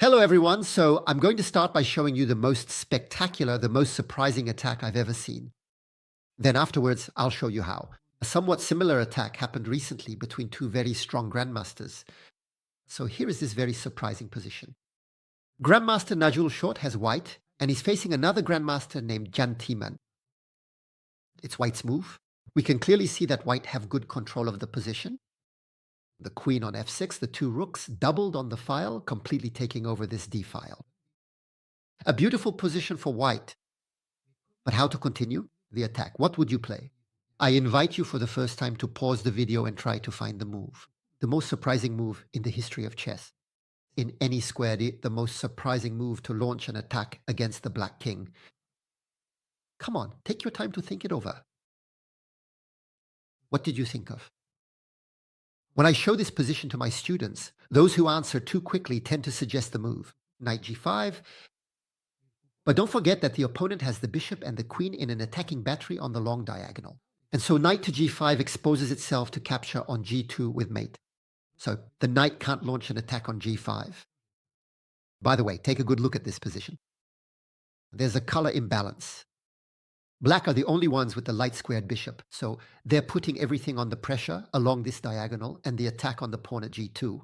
Hello everyone, so I'm going to start by showing you the most spectacular, the most surprising attack I've ever seen. Then afterwards, I'll show you how. A somewhat similar attack happened recently between two very strong grandmasters. So here is this very surprising position. Grandmaster Najul Short has white, and he's facing another grandmaster named Jan Tiemann. It's white's move. We can clearly see that white have good control of the position. The queen on f6, the two rooks doubled on the file, completely taking over this d file. A beautiful position for white. But how to continue the attack? What would you play? I invite you for the first time to pause the video and try to find the move. The most surprising move in the history of chess. In any square, the most surprising move to launch an attack against the black king. Come on, take your time to think it over. What did you think of? When I show this position to my students, those who answer too quickly tend to suggest the move. Knight g5. But don't forget that the opponent has the bishop and the queen in an attacking battery on the long diagonal. And so knight to g5 exposes itself to capture on g2 with mate. So the knight can't launch an attack on g5. By the way, take a good look at this position. There's a color imbalance. Black are the only ones with the light squared bishop, so they're putting everything on the pressure along this diagonal and the attack on the pawn at g2.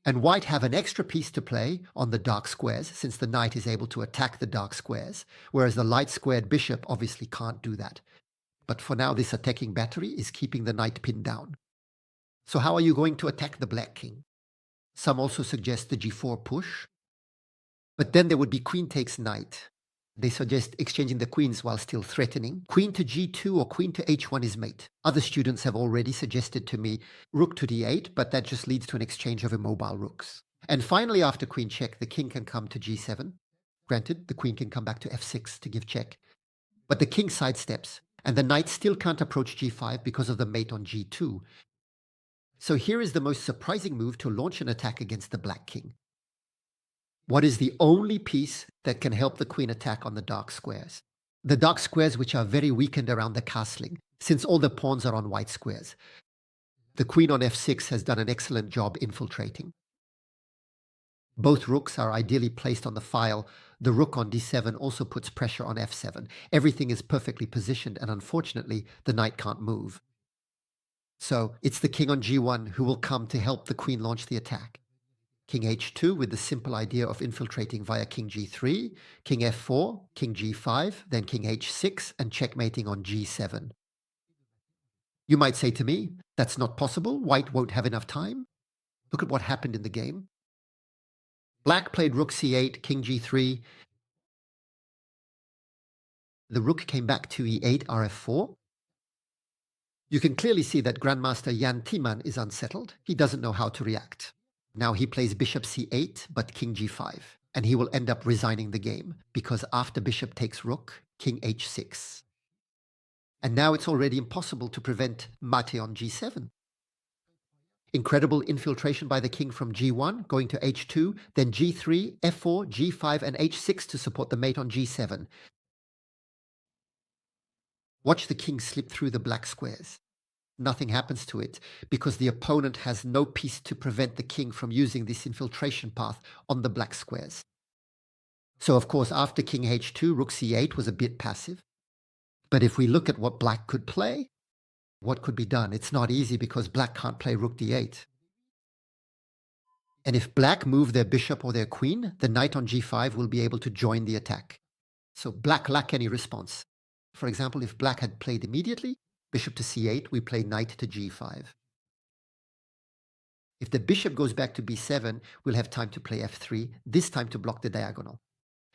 And white have an extra piece to play on the dark squares, since the knight is able to attack the dark squares, whereas the light squared bishop obviously can't do that. But for now, this attacking battery is keeping the knight pinned down. So how are you going to attack the black king? Some also suggest the g4 push. But then there would be queen takes knight. They suggest exchanging the queens while still threatening. Queen to g2 or queen to h1 is mate. Other students have already suggested to me rook to d8, but that just leads to an exchange of immobile rooks. And finally, after queen check, the king can come to g7. Granted, the queen can come back to f6 to give check. But the king sidesteps, and the knight still can't approach g5 because of the mate on g2. So here is the most surprising move to launch an attack against the black king. What is the only piece that can help the queen attack on the dark squares? The dark squares which are very weakened around the castling, since all the pawns are on white squares. The queen on f6 has done an excellent job infiltrating. Both rooks are ideally placed on the file. The rook on d7 also puts pressure on f7. Everything is perfectly positioned, and unfortunately, the knight can't move. So it's the king on g1 who will come to help the queen launch the attack. King h2 with the simple idea of infiltrating via king g3, king f4, king g5, then king h6, and checkmating on g7. You might say to me, that's not possible, white won't have enough time. Look at what happened in the game. Black played rook c8, king g3. The rook came back to e8, rf4. You can clearly see that Grandmaster Jan Tiemann is unsettled. He doesn't know how to react. Now he plays bishop c8, but king g5, and he will end up resigning the game, because after bishop takes rook, king h6. And now it's already impossible to prevent mate on g7. Incredible infiltration by the king from g1, going to h2, then g3, f4, g5, and h6 to support the mate on g7. Watch the king slip through the black squares. Nothing happens to it because the opponent has no piece to prevent the king from using this infiltration path on the black squares. So of course, after king h2, rook c8 was a bit passive. But if we look at what black could play, what could be done? It's not easy because black can't play rook d8. And if black move their bishop or their queen, the knight on g5 will be able to join the attack. So black lack any response. For example, if black had played immediately, bishop to c8, we play knight to g5. If the bishop goes back to b7, we'll have time to play f3, this time to block the diagonal.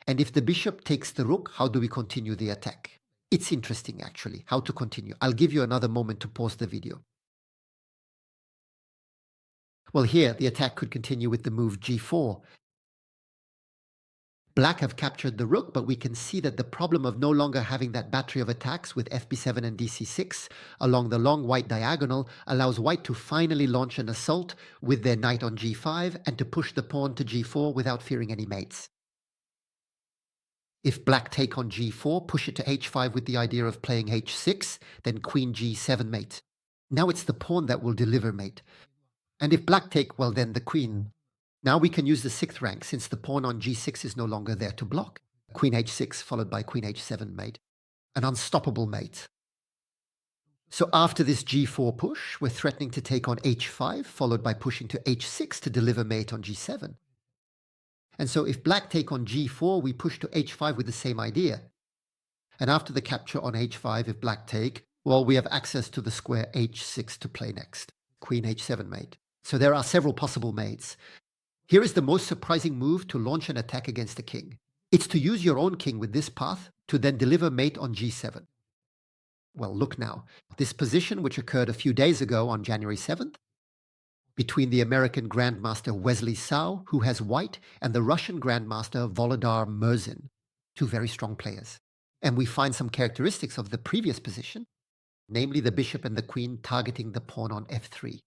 And if the bishop takes the rook, how do we continue the attack? It's interesting, actually, how to continue. I'll give you another moment to pause the video. Well, here, the attack could continue with the move g4. Black have captured the rook, but we can see that the problem of no longer having that battery of attacks with fb7 and dc6 along the long white diagonal allows white to finally launch an assault with their knight on g5 and to push the pawn to g4 without fearing any mates. If black take on g4, push it to h5 with the idea of playing h6, then queen g7 mate. Now it's the pawn that will deliver mate. And if black take, well then the queen Now we can use the sixth rank since the pawn on g6 is no longer there to block. Queen h6 followed by queen h7 mate. An unstoppable mate. So after this g4 push, we're threatening to take on h5, followed by pushing to h6 to deliver mate on g7. And so if black take on g4, we push to h5 with the same idea. And after the capture on h5, if black take, well, we have access to the square h6 to play next. Queen h7 mate. So there are several possible mates. Here is the most surprising move to launch an attack against a king. It's to use your own king with this path to then deliver mate on g7. Well, look now. This position, which occurred a few days ago on January 7th, between the American Grandmaster Wesley Sau, who has white, and the Russian Grandmaster Volodar Murzin, two very strong players. And we find some characteristics of the previous position, namely the bishop and the queen targeting the pawn on f3.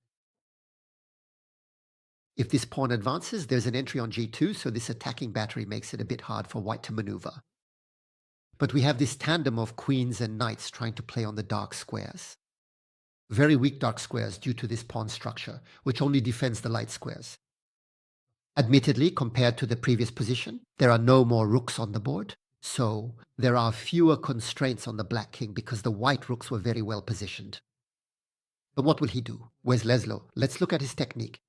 If this pawn advances, there's an entry on g2, so this attacking battery makes it a bit hard for white to maneuver. But we have this tandem of queens and knights trying to play on the dark squares. Very weak dark squares due to this pawn structure, which only defends the light squares. Admittedly, compared to the previous position, there are no more rooks on the board, so there are fewer constraints on the black king because the white rooks were very well positioned. But what will he do? Where's Leslo? Let's look at his technique.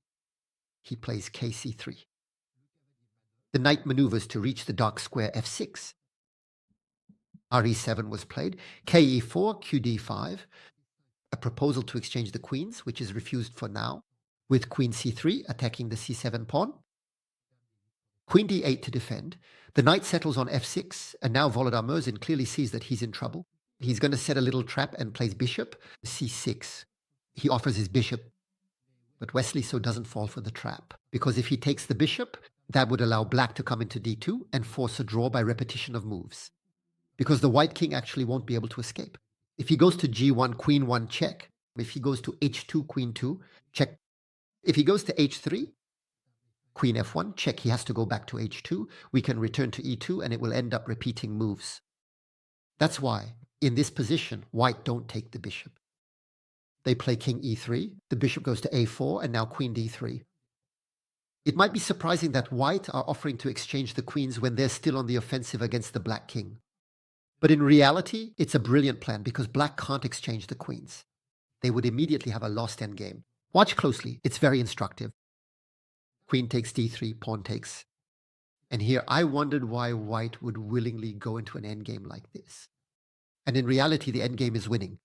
He plays kc3. The knight maneuvers to reach the dark square f6. re7 was played, ke4, qd5, a proposal to exchange the queens, which is refused for now, with queen c3 attacking the c7 pawn. Queen d8 to defend. The knight settles on f6, and now Volodar Murzin clearly sees that he's in trouble. He's going to set a little trap and plays bishop c6. He offers his bishop, but Wesley so doesn't fall for the trap, because if he takes the bishop, that would allow black to come into d2 and force a draw by repetition of moves, because the white king actually won't be able to escape. If he goes to g1, queen 1, check. If he goes to h2, queen 2, check. If he goes to h3, queen f1, check. He has to go back to h2. We can return to e2, and it will end up repeating moves. That's why, in this position, white don't take the bishop. They play king e3, the bishop goes to a4, and now queen d3. It might be surprising that white are offering to exchange the queens when they're still on the offensive against the black king. But in reality, it's a brilliant plan because black can't exchange the queens. They would immediately have a lost endgame. Watch closely, it's very instructive. Queen takes d3, pawn takes. And here I wondered why white would willingly go into an endgame like this. And in reality, the endgame is winning,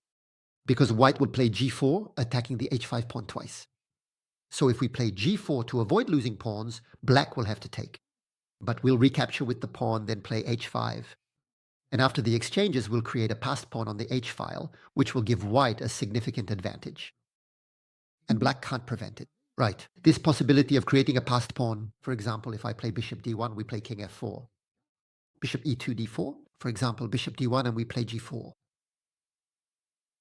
because white would play g4, attacking the h5 pawn twice. So if we play g4 to avoid losing pawns, black will have to take. But we'll recapture with the pawn, then play h5. And after the exchanges, we'll create a passed pawn on the h file, which will give white a significant advantage. And black can't prevent it. Right. This possibility of creating a passed pawn, for example, if I play bishop d1, we play king f4. Bishop e2, d4, for example, bishop d1, and we play g4.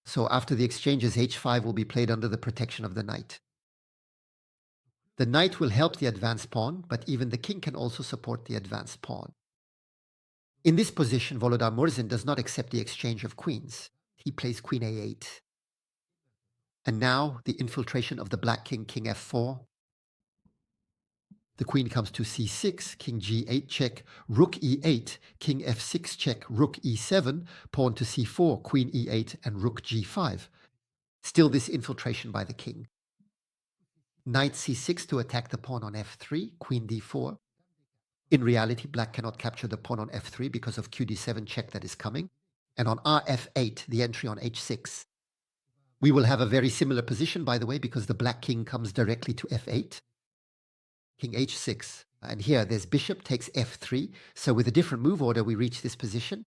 So after the exchanges, h5 will be played under the protection of the knight. The knight will help the advanced pawn, but even the king can also support the advanced pawn. In this position, Volodar Murzin does not accept the exchange of queens. He plays queen a8. And now the infiltration of the black king, king f4. The queen comes to c6, king g8 check, rook e8, king f6 check, rook e7, pawn to c4, queen e8, and rook g5. Still this infiltration by the king. Knight c6 to attack the pawn on f3, queen d4. In reality, black cannot capture the pawn on f3 because of qd7 check that is coming. And on rf8, the entry on h6. We will have a very similar position, by the way, because the black king comes directly to f8. King h6. And here, there's bishop takes f3. So with a different move order, we reach this position.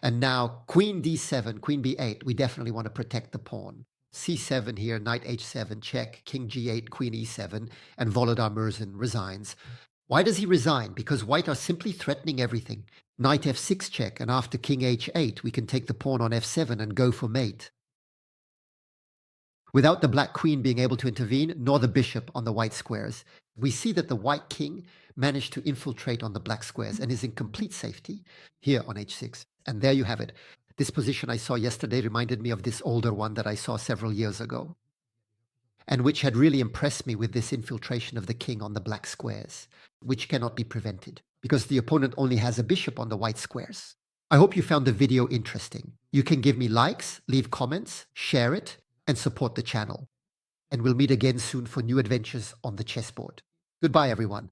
And now, queen d7, queen b8. We definitely want to protect the pawn. c7 here, knight h7, check, king g8, queen e7, and Volodar Murzin resigns. Why does he resign? Because white are simply threatening everything. Knight f6 check, and after king h8, we can take the pawn on f7 and go for mate. Without the black queen being able to intervene, nor the bishop on the white squares, we see that the white king managed to infiltrate on the black squares and is in complete safety here on h6. And there you have it. This position I saw yesterday reminded me of this older one that I saw several years ago. and which had really impressed me with this infiltration of the king on the black squares, which cannot be prevented because the opponent only has a bishop on the white squares. I hope you found the video interesting. You can give me likes, leave comments, share it, and support the channel. And we'll meet again soon for new adventures on the chessboard. Goodbye, everyone.